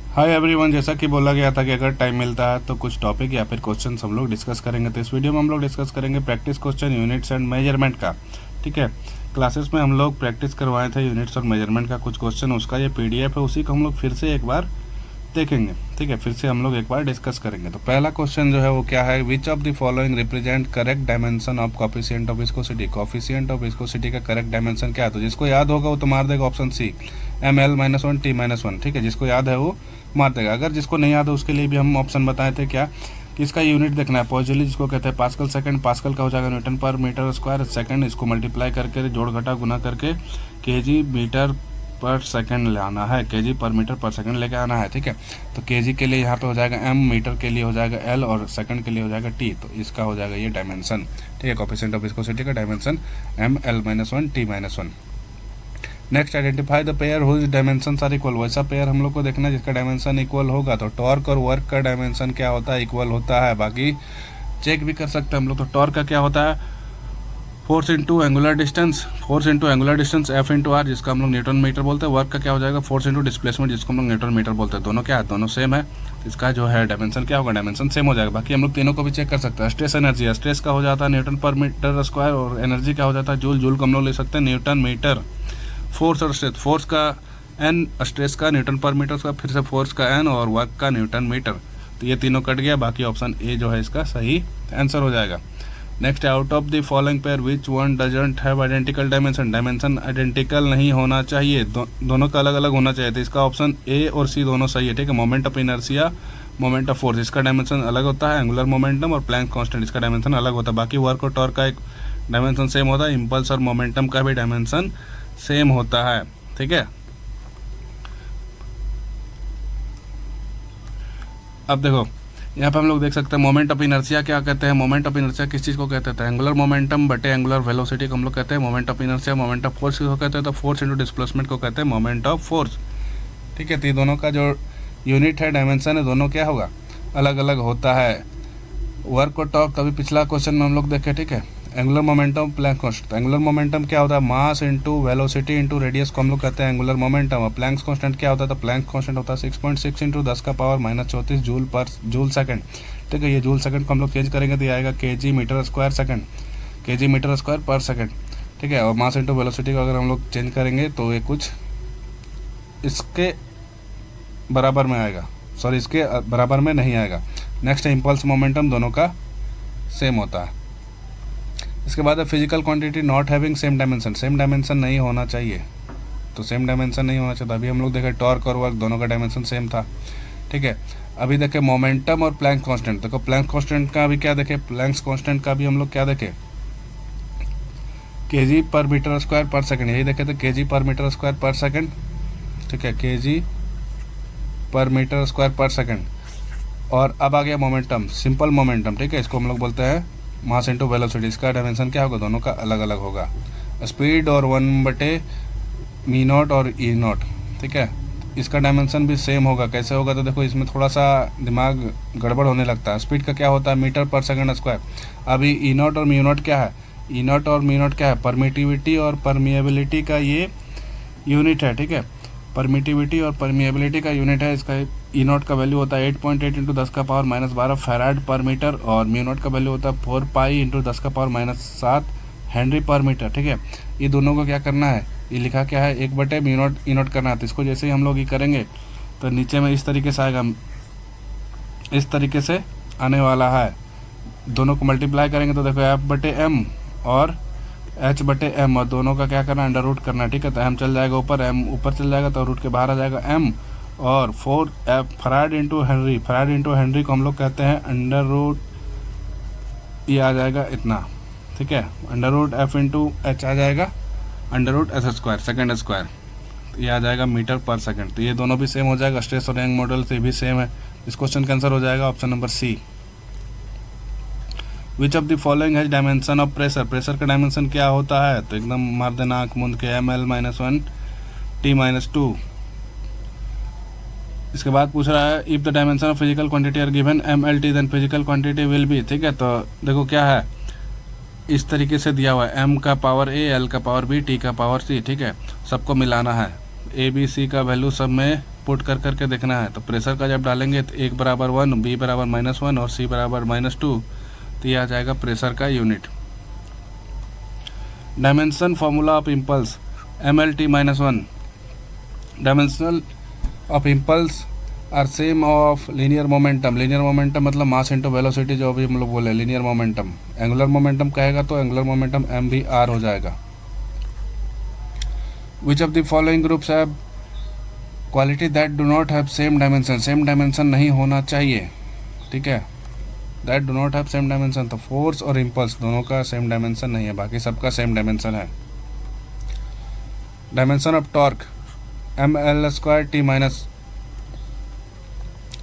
Hi everyone, जैसा कि बोला गया था कि अगर टाइम मिलता है तो कुछ टॉपिक या फिर क्वेश्चन हम लोग डिस्कस करेंगे। तो इस वीडियो में हम लोग डिस्कस करेंगे practice question units and measurement का। ठीक है, क्लासेस में हम लोग प्रैक्टिस करवाए थे यूनिट्स और मेजरमेंट का कुछ क्वेश्चन, उसका ये पीडीएफ है, उसी को हम लोग फिर से एक बार देखेंगे। ठीक है, फिर से हम लोग एक बार डिस्कस करेंगे। तो पहला क्वेश्चन जो है वो क्या है, विच of the following represent correct dimension of coefficient of viscosity. Coefficient of viscosity का करेक्ट डायमेंशन क्या है? तो जिसको याद होगा वो तो मार देगा ऑप्शन सी, ml-1 t-1। ठीक है, जिसको याद है वो मार देगा। अगर जिसको नहीं याद है उसके लिए भी हम ऑप्शन बताए थे क्या कि इसका यूनिट देखना है। पॉजिटिव जिसको कहते हैं पास्कल सेकंड, पास्कल का हो जाएगा न्यूटन पर मीटर स्क्वायर सेकंड, इसको मल्टीप्लाई करके जोड़ घटा गुना करके केजी मीटर पर सेकंड लाना है, केजी पर मीटर पर सेकंड लेके आना है। ठीक है, तो केजी के लिए यहाँ पे हो जाएगा m, मीटर के लिए हो जाएगा l और सेकंड के लिए हो जाएगा t। तो इसका हो जाएगा ये डायमेंशन। ठीक है, कोफिशिएंट ऑफ विस्कोसिटी का dimension ml-1 t-1। Next, identify the pair whose dimensions are equal. वैसा पेयर हम लोग को देखना है जिसका डायमेंशन इक्वल होगा। तो टॉर्क और वर्क का डायमेंशन क्या होता है? इक्वल होता है। बाकी चेक भी कर सकते हैं हम लोग। तो टॉर्क का क्या होता है? Force into angular distance, force into angular distance F into R, जिसका हम लोग न्यूटन मीटर बोलते हैं। वर्क का क्या हो जाएगा? फोर्स इंटू डिस्प्लेसमेंट, जिसको हम लोग न्यूटन मीटर बोलते हैं। दोनों क्या है? दोनों सेम है। इसका जो है डायमेंशन क्या होगा? डायमेंशन सेम हो जाएगा। बाकी हम लोग तीनों को भी चेक कर सकते हैं। स्ट्रेस एनर्जी, स्ट्रेस का हो जाता है न्यूटन पर मीटर स्क्वायर, और एनर्जी क्या हो जाता है? जूल। जूल को हम लोग ले सकते हैं न्यूटन मीटर। फोर्स और स्ट्रेस, फोर्स का एन, स्ट्रेस का न्यूटन पर मीटर का, फिर से फोर्स का एन और वर्क का न्यूटन मीटर। तो ये तीनों कट गया। बाकी ऑप्शन ए जो है इसका सही आंसर हो जाएगा। Next, out of the following pair which one doesn't have identical dimension. Dimension identical नहीं होना चाहिए, दोनों का अलग अलग होना चाहिए। तो इसका ऑप्शन ए और सी दोनों सही है। ठीक है, moment of inertia, moment of force, इसका डायमेंशन अलग होता है। एंगुलर मोमेंटम और प्लैंक कांस्टेंट, इसका डायमेंशन अलग होता है। बाकी वर्क और टॉर्क का एक डायमेंशन सेम होता है। इम्पल्स और मोमेंटम का भी डायमेंशन सेम होता है। ठीक है, अब देखो यहाँ पे हम लोग देख सकते हैं मोमेंट ऑफ इनर्शिया क्या कहते हैं। मोमेंट ऑफ इनर्शिया किस चीज़ को कहते हैं? एंगुलर मोमेंटम बटे एंगुलर वेलोसिटी को हम लोग कहते हैं moment of inertia. Moment of force को कहते हैं तो फोर्स इंटू डिस्प्लेसमेंट को कहते हैं मोमेंट ऑफ फोर्स। ठीक है, तो ये दोनों का जो यूनिट है, डायमेंशन है, दोनों क्या होगा? अलग अलग होता है। वर्क और टॉर्क का भी पिछला क्वेश्चन में हम लोग देखे। ठीक है, angular momentum, Planck constant. Angular momentum क्या होता है? Mass into velocity into radius को हम लोग कहते हैं एंगुलर मोमेंटम। और प्लैंक कांस्टेंट क्या होता है? तो प्लैंक कांस्टेंट होता है 6.6 इंटू 10⁻⁻34 जूल पर जूल सेकंड। ठीक है, ये जूल सेकंड को हम लोग चेंज करेंगे तो ये आएगा KG metre square second, KG metre square पर सेकंड। ठीक है, और मास इंटू वेलोसिटी को अगर हम लोग चेंज करेंगे तो ये कुछ इसके बराबर में आएगा, सॉरी इसके बराबर में नहीं आएगा। नेक्स्ट है इम्पल्स मोमेंटम, दोनों का सेम होता है। इसके बाद है physical quantity not having same dimension. Same dimension नहीं होना चाहिए, तो सेम डायमेंशन नहीं होना चाहिए। अभी हम लोग देखें टॉर्क और वर्क दोनों का डायमेंशन सेम था। ठीक है, अभी देखें मोमेंटम और प्लैंक कांस्टेंट। देखो प्लैंक कांस्टेंट का भी क्या देखें, प्लैंक कांस्टेंट का भी हम लोग क्या देखें, केजी पर मीटर स्क्वायर पर सेकंड, यही देखे थे केजी पर मीटर स्क्वायर पर सेकंड। ठीक है, केजी पर मीटर स्क्वायर पर सेकंड। और अब आ गया मोमेंटम, सिंपल मोमेंटम। ठीक है, इसको हम लोग बोलते हैं मास इंटू वेलोसिटी। इसका डायमेंशन क्या होगा? दोनों का अलग अलग होगा। स्पीड और 1/μ0 और E0। ठीक है, इसका डायमेंशन भी सेम होगा। कैसे होगा? तो देखो इसमें थोड़ा सा दिमाग गड़बड़ होने लगता है। स्पीड का क्या होता है? मीटर पर सेकंड स्क्वायर। अभी E0 और μ0 क्या है? E0 और μ0 क्या है? परमिटिविटी और परमिएबिलिटी का ये यूनिट है। ठीक है, परमिटिविटी और परमिएबिलिटी का यूनिट है। इसका E0 का वैल्यू होता है 8.8 इंटू 10⁻⁻12 फैराड पर मीटर, और μ0 का वैल्यू होता है 4 पाई इंटू 10⁻⁻7 हेनरी पर मीटर। ठीक है, ये दोनों को क्या करना है? ये लिखा क्या है? 1/μ0 E0 करना है। तो इसको जैसे ही हम लोग ये करेंगे तो नीचे में इस तरीके से आएगा, इस तरीके से आने वाला है। दोनों को मल्टीप्लाई करेंगे तो देखो F/m और H/m, और दोनों का क्या करना है? अंडर रूट करना है। ठीक है, तो m चल जाएगा ऊपर, m ऊपर चल जाएगा तो रूट के बाहर आ जाएगा m, और 4 farad into henry. Farad into henry को हम लोग कहते हैं अंडर रूट, ये आ जाएगा इतना। ठीक है, under root F into H आ जाएगा under root S square second square, ये आ जाएगा मीटर पर सेकेंड। तो ये दोनों भी सेम हो जाएगा। स्ट्रेस और यंग मॉडल से भी सेम है। इस क्वेश्चन का आंसर हो जाएगा option number C. Which of the following has dimension of pressure. Pressure का डायमेंशन क्या होता है? तो एकदम मार देना आँख मूंद के, ml-1 t-2। इसके बाद पूछ रहा है if the dimension of physical quantity are given mlt then physical quantity will be. ठीक है, तो देखो क्या है, इस तरीके से दिया हुआ है, m का पावर a, l का पावर b, t का पावर c। ठीक है, सबको मिलाना है। ए बी सी का वैल्यू सब में पुट कर करके देखना है। तो प्रेशर का जब डालेंगे तो 1 बराबर 1, बी बराबर -1 और सी बराबर -2, तो ये आ जाएगा प्रेशर का unit. Dimension formula of impulse MLT-1। Dimensional of impulse are same of linear momentum. Linear momentum मतलब मास इंटू वेलोसिटी, जो अभी हम लोग बोले लीनियर मोमेंटम। एंगुलर मोमेंटम कहेगा तो एंगुलर मोमेंटम m भी r हो जाएगा। Which of the following groups have quality that do not have same dimension. Same dimension नहीं होना चाहिए, ठीक है, that do not have same dimension. तो फोर्स और इम्पल्स दोनों का सेम डायमेंशन नहीं है, बाकी सबका सेम डायमेंशन है। Dimension of torque ML² T-।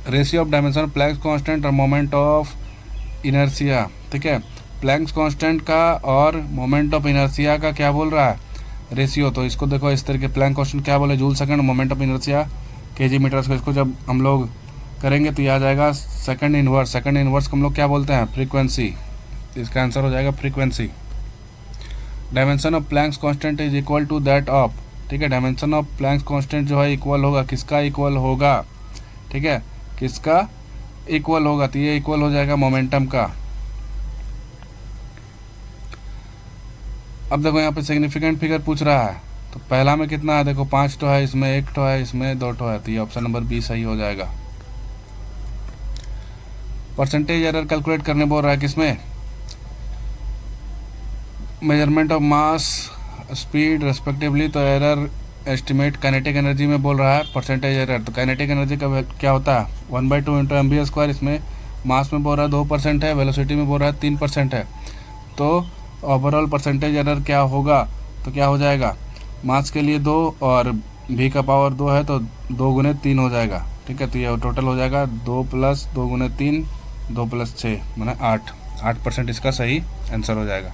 Ratio of dimension of Planck's constant और मोमेंट ऑफ इनर्शिया, ठीक है। प्लैंक्स कांस्टेंट का और मोमेंट ऑफ इनर्शिया का क्या बोल रहा है, रेशियो। तो इसको देखो इस तरीके, प्लैंक कांस्टेंट क्या बोले, joule second, moment of inertia kg metres. इसको जब हम लोग करेंगे तो ये आ जाएगा सेकंड इनवर्स। सेकंड इनवर्स को हम लोग क्या बोलते हैं, फ्रीक्वेंसी। इसका आंसर हो जाएगा frequency. Dimension of Planck's constant is equal to that of, ठीक है। डायमेंशन ऑफ प्लैंक्स कांस्टेंट जो है इक्वल होगा, किसका इक्वल होगा, ठीक है, किसका इक्वल होगा, तो ये इक्वल हो जाएगा मोमेंटम का। अब देखो यहाँ पे सिग्निफिकेंट फिगर पूछ रहा है, तो पहला में कितना है, देखो 5 है, इसमें 1 है, इसमें 2 है, तो ये ऑप्शन नंबर बी सही हो जाएगा। परसेंटेज एरर कैलकुलेट करने बोल रहा है किसमें, measurement of mass speed respectively. तो एरर एस्टिमेट काइनेटिक एनर्जी में बोल रहा है परसेंटेज एरर। तो काइनेटिक एनर्जी का क्या होता है, 1/2 × mv²। इसमें मास में बोल रहा है 2% है, वेलोसिटी में बोल रहा है 3% है। तो ओवरऑल परसेंटेज एरर क्या होगा, तो क्या हो जाएगा, मास के लिए 2 और v का पावर 2 है तो 2 × 3 हो जाएगा, ठीक है। तो ये टोटल हो जाएगा 2 + 2 × 3 2 + 6 माने 8% इसका सही आंसर हो जाएगा।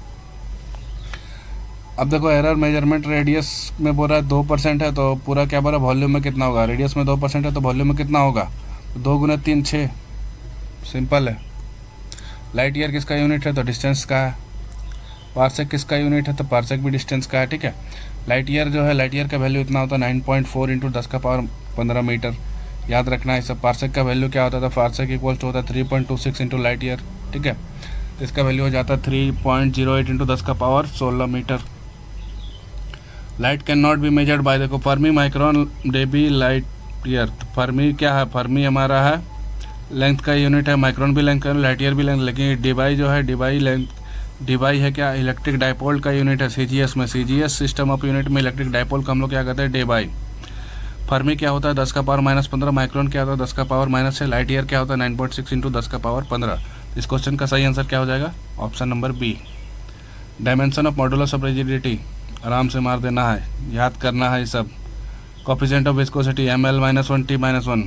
अब देखो एरर मेजरमेंट रेडियस में बोल रहा है 2% है, तो पूरा क्या बोल रहा है, वॉल्यूम में कितना होगा, रेडियस में 2% है तो वॉल्यूम में कितना होगा, 2 × 3 6, सिंपल है। लाइट ईयर किसका यूनिट है, तो डिस्टेंस का है। पार्सेक किसका यूनिट है, तो पार्सेक भी डिस्टेंस का है, ठीक है। लाइट ईयर जो है, लाइट ईयर का वैल्यू इतना होता है 9.4 × 10⁻15 मीटर, याद रखना है सब। पार्सेक का वैल्यू क्या होता था, पार्सेक इक्वल्स टू होता है 3.26 × लाइट ईयर, ठीक है। तो इसका वैल्यू हो जाता है 3.08 × 10⁻16 metre. Light cannot be measured by, देखो fermi, micron, debye, light year. Fermi क्या है, फर्मी हमारा है लेंथ का यूनिट है, माइक्रोन भी लेंथ का, लाइट ईयर भी लेंथ। लेकिन डीबाई जो है, डीबाई लेंथ, डीबाई है क्या, इलेक्ट्रिक डायपोल का यूनिट है। सीजीएस में, सीजीएस सिस्टम ऑफ यूनिट में इलेक्ट्रिक डायपोल का हम लोग क्या कहते हैं, डेबाई। फर्मी क्या होता है 10⁻−15, माइक्रोन क्या होता है 10⁻6, लाइट ईयर क्या होता है 9.6 × 10⁻15। इस क्वेश्चन का सही आंसर क्या हो जाएगा, option number B. Dimension of modulus of rigidity, आराम से मार देना है, याद करना है ये सब। Coefficient of viscosity ML-1 T-1,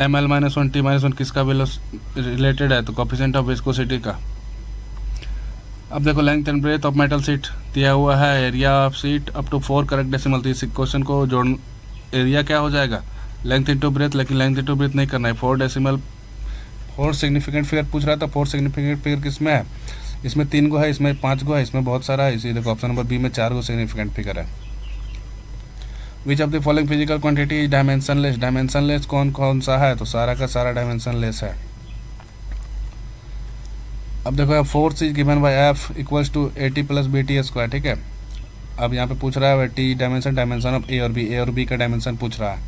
ML-1 T-1 किसका रिलेटेड है, तो कोफिशिएंट ऑफ विस्कोसिटी का। अब देखो length and breadth of metal sheet दिया हुआ है, area of sheet up to 4 correct decimal. इस क्वेश्चन को जोड़, एरिया क्या हो जाएगा, लेंथ इंटू ब्रेथ, लेकिन लेंथ इंटू ब्रेथ नहीं करना है, 4 डेसिमल। 4 सिग्निफिकेंट फिगर पूछ रहा था, 4 सिग्निफिकेंट फिगर किसमें है, इसमें 3 गो है, इसमें 5 गो है, इसमें बहुत सारा है, इसी देखो ऑप्शन नंबर बी में 4 गो सिग्निफिकेंट फिगर है। विच of the following physical quantity is dimensionless. Dimensionless कौन कौन सा है, तो सारा का सारा डायमेंशनलेस है। अब देखो force is given by F = AT + BT², ठीक है। अब यहाँ पे पूछ रहा है टी डायमेंशन, डायमेंशन ऑफ ए और बी का डायमेंशन पूछ रहा है,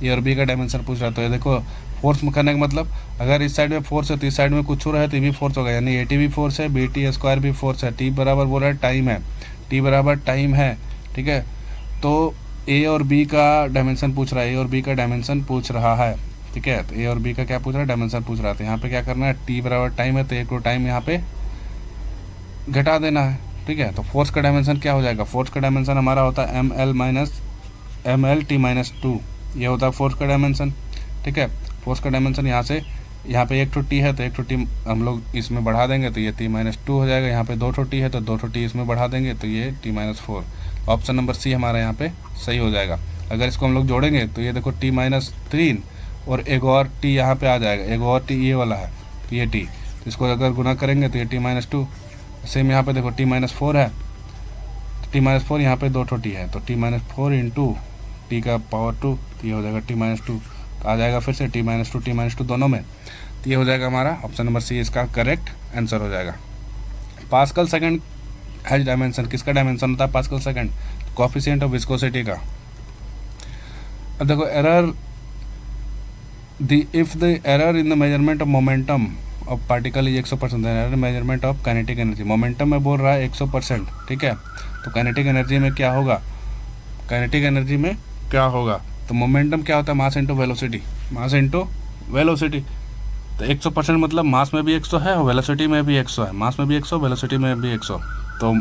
ए और बी का डायमेंशन पूछ रहा है। तो ये देखो फोर्स करने का मतलब, अगर इस साइड में फोर्स है तो इस साइड में कुछ रहा है तो ये भी फोर्स होगा, यानी AT भी फोर्स है, BT² भी फोर्स है। टी बराबर बोल रहा है टाइम है, टी बराबर टाइम है, ठीक है। तो ए और बी का डायमेंशन पूछ रहा है, ए और बी का डायमेंशन पूछ रहा है, ठीक है। तो ए और बी का क्या पूछ रहा है, डायमेंशन पूछ रहा था। यहाँ पे क्या करना है, टी बराबर टाइम है तो एक टाइम यहाँ पे घटा देना है, ठीक है। तो फोर्स का डायमेंशन क्या हो जाएगा, फोर्स का डायमेंशन हमारा होता है ML-T-2, ये होता है फोर्स का डायमेंशन, ठीक है। फोर्स का डायमेंशन यहाँ से, यहाँ पे 1 टी है तो 1 टी हम लोग इसमें बढ़ा देंगे तो ये T-2 हो जाएगा। यहाँ पे 2 टी है तो 2 टी इसमें बढ़ा देंगे तो ये T-4। ऑप्शन नंबर सी हमारा यहाँ पे सही हो जाएगा। अगर इसको हम लोग जोड़ेंगे तो ये देखो T-3 और एक और टी यहाँ पे आ जाएगा, एक और टी ये वाला है तो ये टी, तो इसको अगर गुना करेंगे तो ये T-2। सेम यहाँ पे देखो T-4 है T-4 यहाँ पे 2 ठो टी है, तो T-4 इंटू टी का पावर 2, तो ये हो जाएगा T-2, आ जाएगा फिर से T-2 दोनों में, तो ये हो जाएगा हमारा ऑप्शन नंबर सी इसका करेक्ट आंसर हो जाएगा। पास्कल सेकंड हैज डायमेंशन, किसका डायमेंशन होता है pascal second? Coefficient of viscosity का। अब देखो error if the error in the measurement of momentum of particle is 100%, error measurement of kinetic energy, momentum में बोल रहा है 100%, ठीक है, तो काइनेटिक एनर्जी में क्या होगा, काइनेटिक एनर्जी में क्या होगा, तो मोमेंटम क्या होता है, मास इंटू वेलोसिटी, मास इंटू वेलोसिटी, तो 100% मतलब मास में भी 100 है और वेलोसिटी में भी 100 है, मास में भी 100 वेलोसिटी में भी 100, तो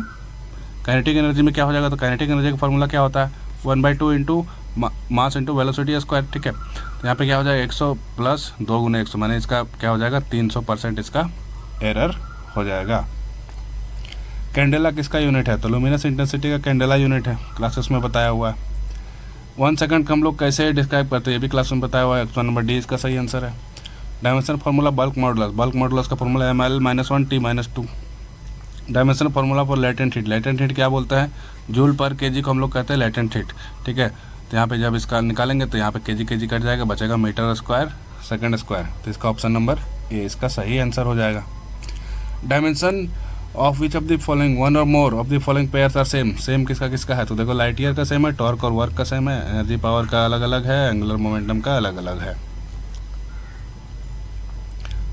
काइनेटिक एनर्जी में क्या हो जाएगा, तो काइनेटिक एनर्जी का फॉर्मूला क्या होता है 1/2 into mass into velocity square, ठीक है, तो यहाँ पे क्या हो जाएगा 100 प्लस 2 गुना 100, माने इसका क्या हो जाएगा 300% इसका एरर हो जाएगा। कैंडेला किसका यूनिट है, तो लुमिनस इंटेंसिटी का कैंडेला यूनिट है, क्लासेस में बताया हुआ है। 1 सेकंड का हम लोग कैसे डिस्क्राइब करते हैं ये भी क्लास में बताया हुआ है, ऑप्शन नंबर डी इसका सही आंसर है। डायमेंशन फार्मूला बल्क मॉडुलस का formula ml-1t-2। Dimension formula for latent heat क्या बोलता है, जूल पर केजी को हम लोग कहते हैं लेटेंट हीट, ठीक है, तो यहाँ पे जब इसका निकालेंगे तो यहाँ पे केजी कट जाएगा, बचेगा मीटर स्क्वायर सेकंड स्क्वायर, तो इसका ऑप्शन नंबर ए इसका सही आंसर हो जाएगा। Dimension of which of the following one or more of the following pairs are same किसका है, तो देखो लाइट ईयर का सेम है, टॉर्क और वर्क का सेम है, एनर्जी पावर का अलग अलग है, एंगुलर मोमेंटम का अलग अलग है।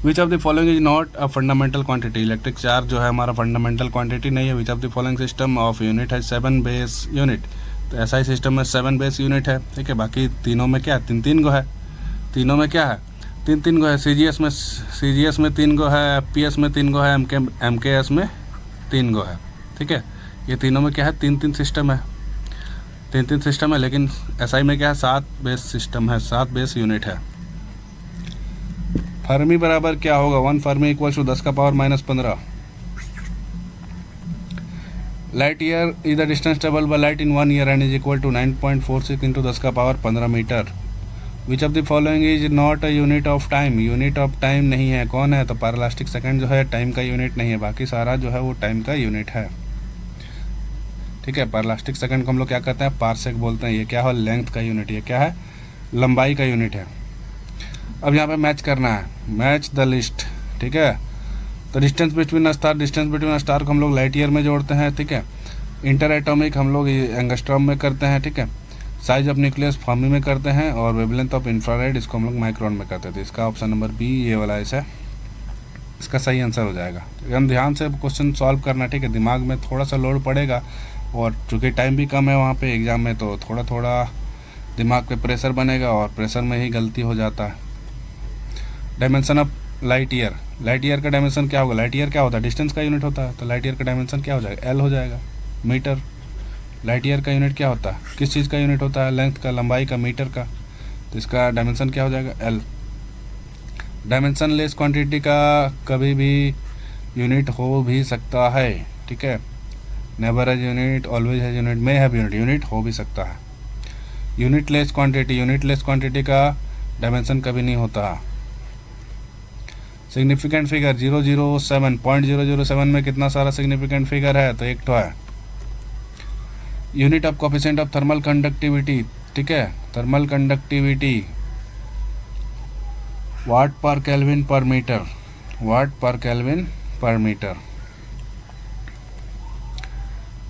विच of the following is not a fundamental quantity, electric charge जो है हमारा फंडामेंटल क्वांटिटी नहीं है। विच of the following system of unit है 7 बेस यूनिट, तो ऐसा ही सिस्टम में 7 बेस यूनिट है, ठीक है, बाकी तीनों में क्या 3 गो है, तीनों में क्या है 3 गो है, सीजीएस में 3 गो है, एफपीएस में 3 गो है, एमकेएस में 3 गो है, ठीक है, ये तीनों में क्या है 3 सिस्टम है, 3 सिस्टम है, लेकिन एसआई में क्या है 7 बेस सिस्टम है, 7 बेस यूनिट है। फर्मी बराबर क्या होगा, 1 फर्मी इक्वल टू 10 का power -15। Light year is the distance travel by light in 1 year and is equal to 9.46 into 10 का power 15 metre. Which of the following is not a unit of time, unit of time नहीं है, कौन है, तो पैरालास्टिक second जो है time का unit नहीं है, बाकी सारा जो है वो टाइम का यूनिट है, ठीक है। पैरालास्टिक सेकंड को हम लोग क्या कहते हैं, पारसेक बोलते हैं, ये क्या है लेंथ का यूनिट, ये क्या है लंबाई का यूनिट है। अब यहाँ पे मैच करना है, मैच द लिस्ट, ठीक है, तो डिस्टेंस बिटवीन अ स्टार को हम लोग लाइट ईयर में जोड़ते हैं, ठीक है, इंटर एटॉमिक हम लोग एंगस्ट्रॉम में करते हैं, ठीक है, साइज ऑफ न्यूक्लियस फर्मी में करते हैं, और वेवलेंथ ऑफ इंफ्रारेड इसको हम लोग माइक्रोन में करते हैं, तो इसका ऑप्शन नंबर बी ये वाला ऐसा इसका सही आंसर हो जाएगा। हम ध्यान से क्वेश्चन सॉल्व करना, ठीक है, दिमाग में थोड़ा सा लोड पड़ेगा, और चूँकि टाइम भी कम है वहाँ पे एग्ज़ाम में, तो थोड़ा थोड़ा दिमाग पे प्रेशर बनेगा और प्रेशर में ही गलती हो जाता है। डायमेंशन ऑफ लाइट ईयर का डायमेंशन क्या होगा, लाइट ईयर क्या होता है डिस्टेंस का यूनिट होता है, तो लाइट ईयर का डायमेंशन क्या हो जाएगा एल हो जाएगा, मीटर। लाइट ईयर का यूनिट क्या होता है, किस चीज़ का यूनिट होता है, लेंथ का, लंबाई का, मीटर का, तो इसका डायमेंशन क्या हो जाएगा एल। डायमेंशन लेस क्वांटिटी का कभी भी यूनिट हो भी सकता है, ठीक है, never has unit, always has unit, may have unit, unit हो भी सकता है। यूनिट लेस क्वांटिटी का डायमेंशन कभी नहीं होता। सिग्निफिकेंट फिगर 0.007 में कितना सारा सिग्निफिकेंट फिगर है, तो एक तो है। Unit of coefficient of thermal conductivity, ठीक है, thermal conductivity watt per kelvin per metre.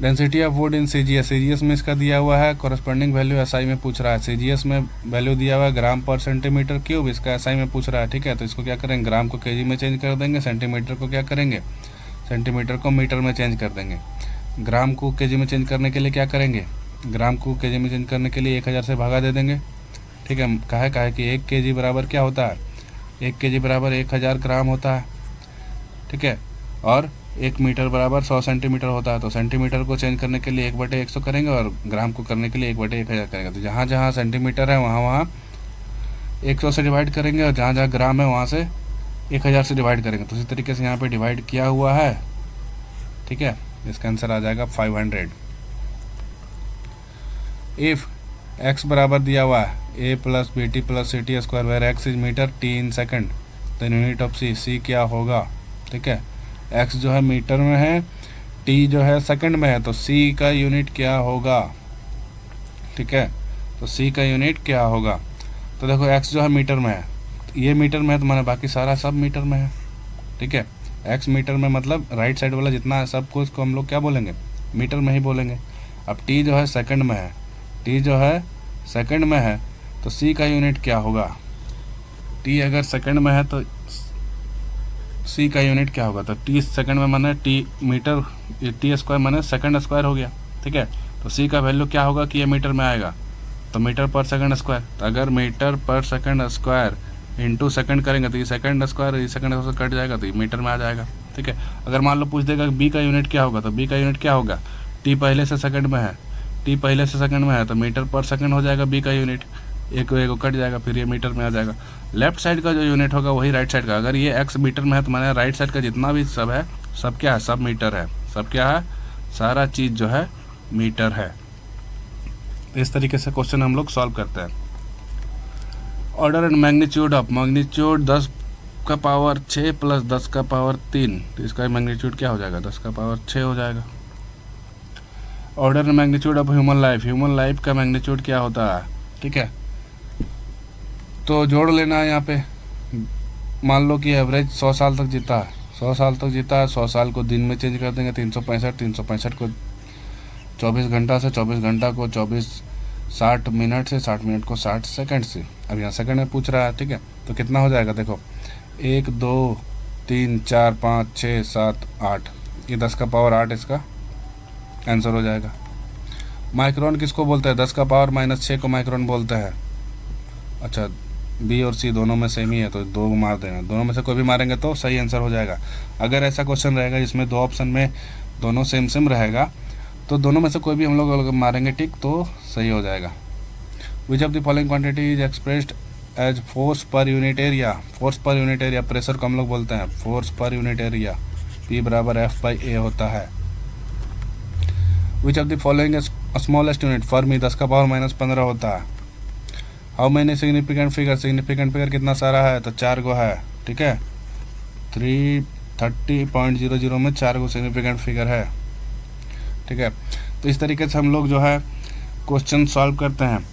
Density of wood in CGS में इसका दिया हुआ है, कॉरस्पॉन्डिंग वैल्यू एसआई में पूछ रहा है, सीजीएस में वैल्यू दिया हुआ है ग्राम पर सेंटीमीटर क्यूब, इसका एसआई में पूछ रहा है, ठीक है, तो इसको क्या करेंगे ग्राम को केजी में चेंज कर देंगे, सेंटीमीटर को क्या करेंगे सेंटीमीटर को मीटर में चेंज कर देंगे। ग्राम को केजी में चेंज करने के लिए क्या करेंगे, ग्राम को केजी में चेंज करने के लिए 1000 से भागा दे देंगे, ठीक है, काहे कि 1 केजी बराबर क्या होता है, 1 केजी बराबर 1000 ग्राम होता है, ठीक है, और 1 मीटर बराबर 100 सेंटीमीटर होता है, तो सेंटीमीटर को चेंज करने के लिए 1/100 करेंगे और ग्राम को करने के लिए 1/1000 करेंगे, तो जहाँ जहाँ सेंटीमीटर है वहाँ 100 से डिवाइड करेंगे, और जहाँ जहाँ ग्राम है वहाँ से 1000 से डिवाइड करेंगे, तो इसी तरीके से यहाँ पे डिवाइड किया हुआ है, ठीक है, इसका आंसर आ जाएगा 500। इफ़ x बराबर दिया हुआ है a + bt + ct square where x is metre t in second, then unit of c क्या होगा, ठीक है, x जो है मीटर में है, टी जो है सेकंड में है तो सी का यूनिट क्या होगा, ठीक है, तो सी का यूनिट क्या होगा। तो देखो एक्स जो है मीटर में है, ये मीटर में है तो मैंने बाकी सारा सब मीटर में है, ठीक है। एक्स मीटर में मतलब राइट साइड वाला जितना है सब कुछ को हम लोग क्या बोलेंगे, मीटर में ही बोलेंगे। अब टी जो है सेकंड में है, टी जो है सेकंड में है तो सी का यूनिट क्या होगा, टी अगर सेकंड में है तो सी का यूनिट क्या होगा। तो टी सेकंड में माने टी मीटर, ये टी स्क्वायर माने सेकंड स्क्वायर हो गया, ठीक है। तो सी का वैल्यू क्या होगा कि ये मीटर में आएगा तो मीटर पर सेकंड स्क्वायर। तो अगर मीटर पर सेकंड स्क्वायर इंटू सेकंड करेंगे तो ये सेकंड स्क्वायर, ये सेकंड स्क्वायर कट जाएगा तो ये मीटर में आ जाएगा, ठीक है। अगर मान लो पूछ देगा बी का यूनिट क्या होगा, तो बी का यूनिट क्या होगा, टी पहले से सेकंड में है, टी पहले से सेकंड में है तो मीटर पर सेकंड हो जाएगा बी का यूनिट, एक कट जाएगा फिर ये मीटर में आ जाएगा। लेफ्ट साइड का जो यूनिट होगा वही राइट साइड का। अगर ये एक्स मीटर में है तो मैंने राइट साइड का जितना भी सब है सब क्या है, सब मीटर है, सब क्या है, सारा चीज़ जो है मीटर है। इस तरीके से क्वेश्चन हम लोग सॉल्व करते हैं। Order and magnitude of, magnitude 10 का पावर 6 प्लस 10 का पावर 3, तो इसका मैग्नीट्यूड क्या हो जाएगा, 10 का पावर 6 हो जाएगा। Order and magnitude of human life, human life का मैग्नीट्यूड क्या होता है, ठीक है। तो जोड़ लेना है यहाँ पे, मान लो कि एवरेज 100 साल तक जीता है, 100 साल तक जीता है, 100 साल को दिन में चेंज कर देंगे 365, 365 को 24 घंटा से, 24 घंटा को 60 मिनट से, 60 मिनट को 60 सेकंड से। अब यहाँ सेकंड में पूछ रहा है, ठीक है। तो कितना हो जाएगा देखो, 1 2 3 4 5 6 7 8, ये 10 का पावर 8 इसका आंसर हो जाएगा। माइक्रोन किसको बोलते हैं, 10 का पावर -6 को माइक्रोन बोलते हैं। अच्छा, बी और सी दोनों में सेम ही है तो 2 मार देना, दोनों में से कोई भी मारेंगे तो सही आंसर हो जाएगा। अगर ऐसा क्वेश्चन रहेगा जिसमें 2 ऑप्शन में दोनों सेम सेम रहेगा तो दोनों में से कोई भी हम लोग मारेंगे टिक तो सही हो जाएगा। Which of the following quantity is expressed as force per unit area, force per unit area, pressure को हम लोग बोलते हैं force per unit area, P बराबर F/A होता है। विच of the following smallest unit, Fermi 10 का पावर -15 होता है। How many significant figure, significant figure कितना सारा है, तो 4 गो है, ठीक है। 330.00 में 4 गो सिग्निफिकेंट फिगर है, ठीक है। तो इस तरीके से हम लोग जो है क्वेश्चन सॉल्व करते हैं।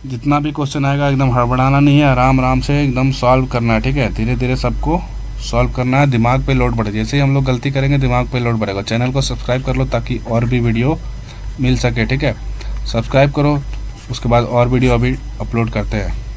जितना भी क्वेश्चन आएगा एकदम हड़बड़ाना नहीं है, आराम आराम से एकदम सॉल्व करना है, ठीक है। धीरे धीरे सबको सॉल्व करना है, दिमाग पे लोड बढ़े, जैसे ही हम लोग गलती करेंगे दिमाग पे लोड बढ़ेगा। चैनल को सब्सक्राइब कर लो ताकि और भी वीडियो मिल सके, ठीक है। सब्सक्राइब करो, उसके बाद और वीडियो अभी अपलोड करते हैं।